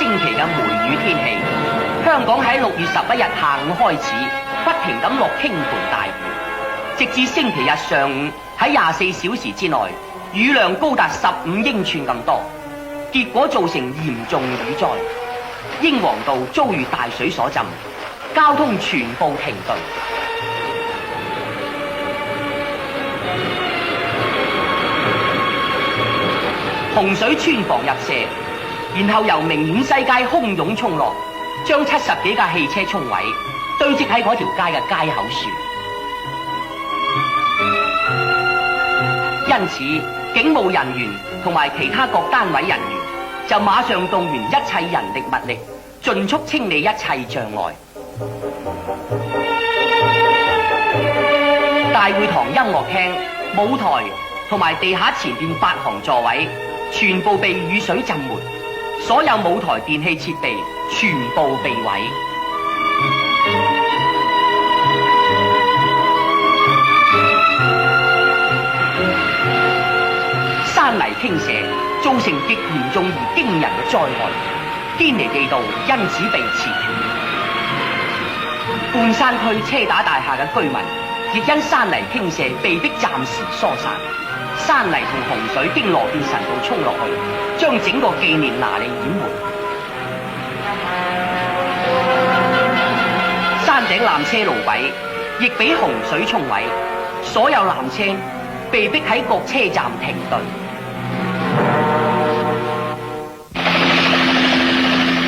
星期嘅梅雨天氣，香港喺6月11日下午開始不停咁落傾盆大雨，直至星期日上午喺24小時之內，雨量高達15英寸咁多，結果造成嚴重雨災。英皇道遭遇大水所浸，交通全部停頓。洪水穿房入舍，然後由明苑西街洶湧衝落，將70幾架汽車沖毀，堆積喺嗰條街嘅街口處。因此，警務人員同埋其他各單位人員就馬上動員一切人力物力，盡速清理一切障礙。大會堂音樂廳、舞台同埋地下前邊8行座位全部被雨水浸沒，所有舞台電器設備全部被毀。山泥傾瀉造成極嚴重而驚人嘅災害，堅尼地道因此被切斷。半山區車打大廈嘅居民亦因山泥傾瀉被迫暫時疏散。山泥同洪水經羅便臣道衝落去，將整個紀念拿利淹沒。山頂纜車路軌亦被洪水沖毀，所有纜車被迫喺各車站停頓。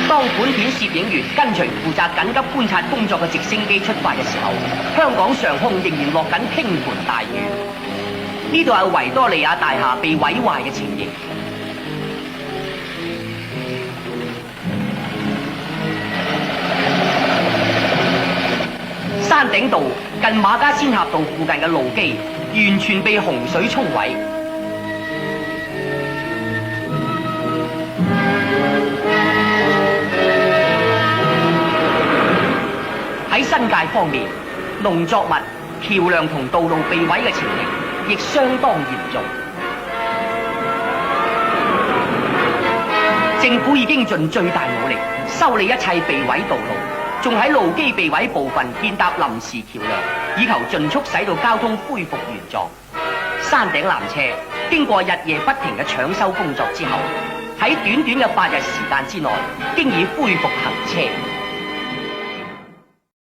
當本片攝影員跟隨負責緊急觀察工作嘅直升機出發嘅時候，香港上空仍然落緊傾盆大雨。呢度係維多利亞大廈被毀壞嘅情形。山頂道近馬家仙峽道附近嘅路基完全被洪水沖毀。喺新界方面，農作物、橋樑同道路被毀嘅情形亦相當嚴重。政府已經盡最大努力修理一切被毀道路，仲喺路基被毀部分建搭臨時橋樑，以求盡速使到交通恢復原狀。山頂纜車經過日夜不停嘅搶修工作之後，喺短短嘅8日時間之內，經已恢復行車。